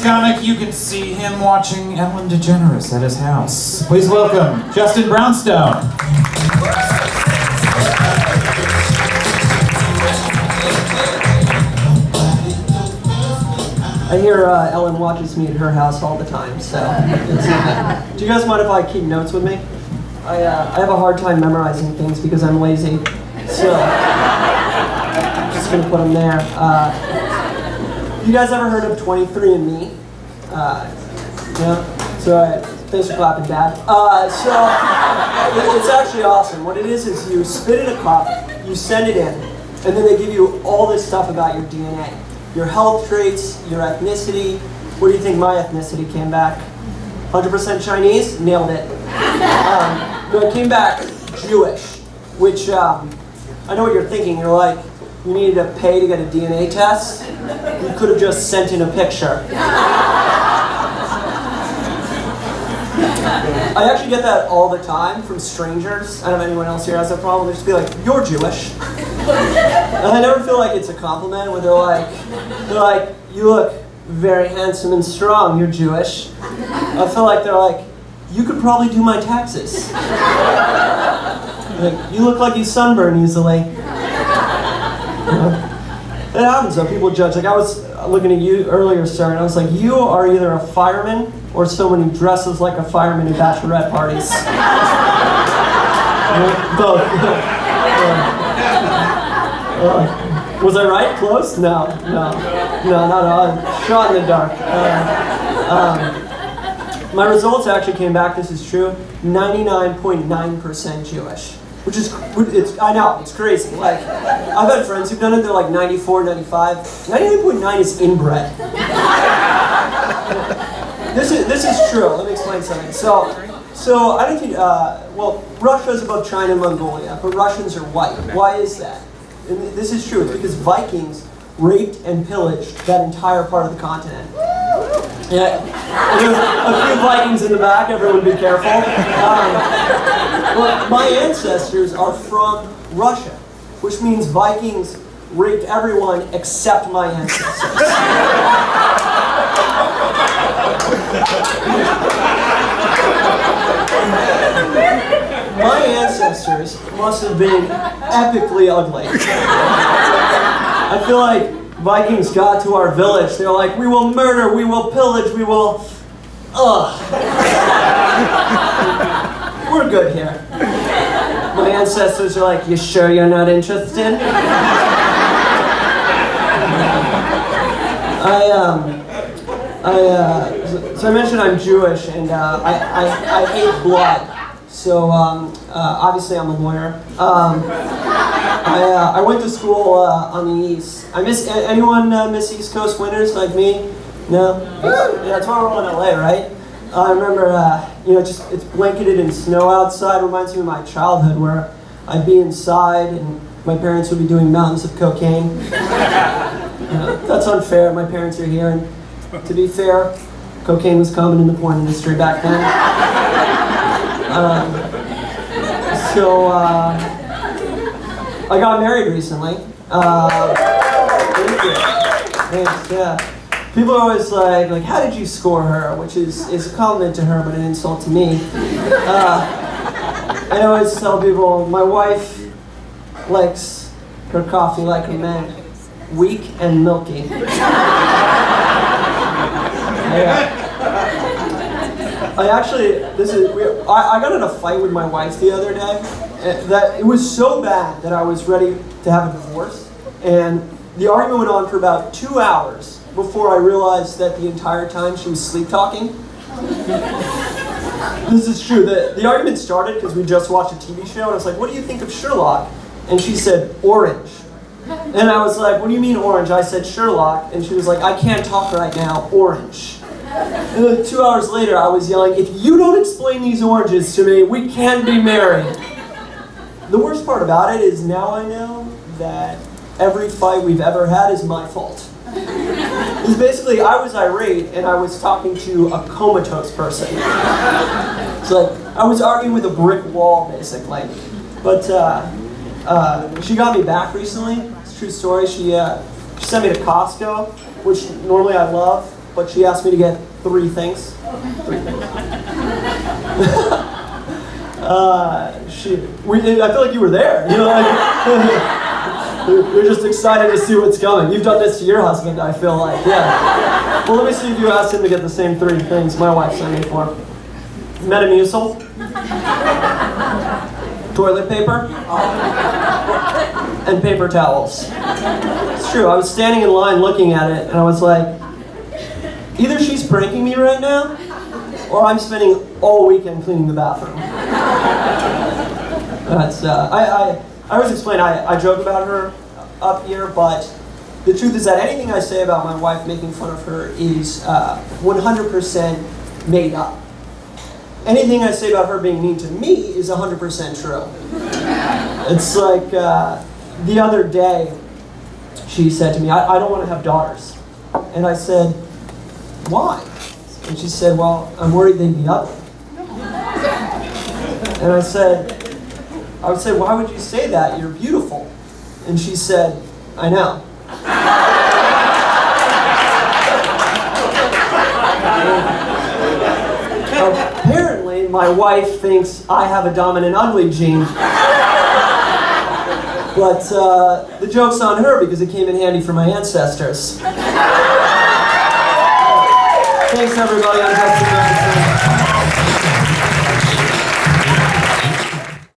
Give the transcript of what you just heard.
next comic, you can see him watching Ellen DeGeneres at his house. Please welcome Justin Brownstone. I hear Ellen watches me at her house all the time, so do you guys mind if I keep notes with me? I have a hard time memorizing things because I'm lazy, so I'm just going to put them there. You guys ever heard of 23andMe? Yeah? So thanks for clapping, Dad. So it's actually awesome. What it is you spit in a cup, you send it in, and then they give you all this stuff about your DNA. Your health traits, your ethnicity. What do you think my ethnicity came back? 100% Chinese? Nailed it. No, it came back Jewish, which I know what you're thinking. You're like, you needed to pay to get a DNA test? You could have just sent in a picture. I actually get that all the time from strangers. I don't know if anyone else here has that problem. They just be like, you're Jewish. And I never feel like it's a compliment when they're like, you look very handsome and strong, you're Jewish. I feel like they're like, you could probably do my taxes. Like, you look like you sunburn easily. It happens though, people judge. Like I was looking at you earlier, sir, and I was like, you are either a fireman or someone who dresses like a fireman at bachelorette parties. Both. Was I right? Close? No, not at all. Shot in the dark. My results actually came back, this is true, 99.9% Jewish. Which is, I know, it's crazy. Like, I've had friends who've done it, they're like 94, 95. 99.9 is inbred. This is true, let me explain something. So I don't think, well, Russia's above China and Mongolia, but Russians are white. Why is that? And this is true, it's because Vikings raped and pillaged that entire part of the continent. Yeah, there's a few Vikings in the back, everyone be careful. Well, my ancestors are from Russia, which means Vikings raped everyone except my ancestors. My ancestors must have been epically ugly. I feel like Vikings got to our village, they're like, we will murder, we will pillage, we will... We're good here. My ancestors are like, you sure you're not interested? So I mentioned I'm Jewish, and I hate blood. So obviously I'm a lawyer. I went to school on the East. Anyone miss East Coast winters like me? No? Yeah, that's why we're all in LA, right? I remember, it's blanketed in snow outside. Reminds me of my childhood where I'd be inside and my parents would be doing mountains of cocaine. That's unfair. My parents are here, and to be fair, cocaine was common in the porn industry back then. I got married recently. Thank you. Thanks, yeah. People are always like, how did you score her? Which is a compliment to her, but an insult to me. I always tell people, my wife likes her coffee like a man, weak and milky. I got in a fight with my wife the other day. That it was so bad that I was ready to have a divorce. And the argument went on for about 2 hours before I realized that the entire time she was sleep talking. This is true. The argument started because we just watched a TV show, and I was like, what do you think of Sherlock? And she said, orange. And I was like, what do you mean orange? I said Sherlock, and she was like, I can't talk right now, orange. And then 2 hours later, I was yelling, if you don't explain these oranges to me, we can't be married. The worst part about it is now I know that every fight we've ever had is my fault. Because basically, I was irate, and I was talking to a comatose person. It's like, I was arguing with a brick wall, basically. But she got me back recently. It's a true story. She sent me to Costco, which normally I love, but she asked me to get 3 things. 3 things. I feel like you were there. You know, like, you're just excited to see what's coming. You've done this to your husband, I feel like. Yeah. Well, let me see if you asked him to get the same 3 things my wife sent me for. Metamucil, toilet paper, and paper towels. It's true. I was standing in line looking at it, and I was like, either she's pranking me right now, or I'm spending all weekend cleaning the bathroom. That's, I always explain, I joke about her up here, but the truth is that anything I say about my wife making fun of her is 100% made up. Anything I say about her being mean to me is 100% true. It's like, the other day, she said to me, I don't want to have daughters. And I said, why? And she said, well, I'm worried they'd be ugly. And I would say, why would you say that? You're beautiful. And she said, I know. Apparently, my wife thinks I have a dominant ugly gene. But the joke's on her because it came in handy for my ancestors. Thanks, everybody. I'm Justin.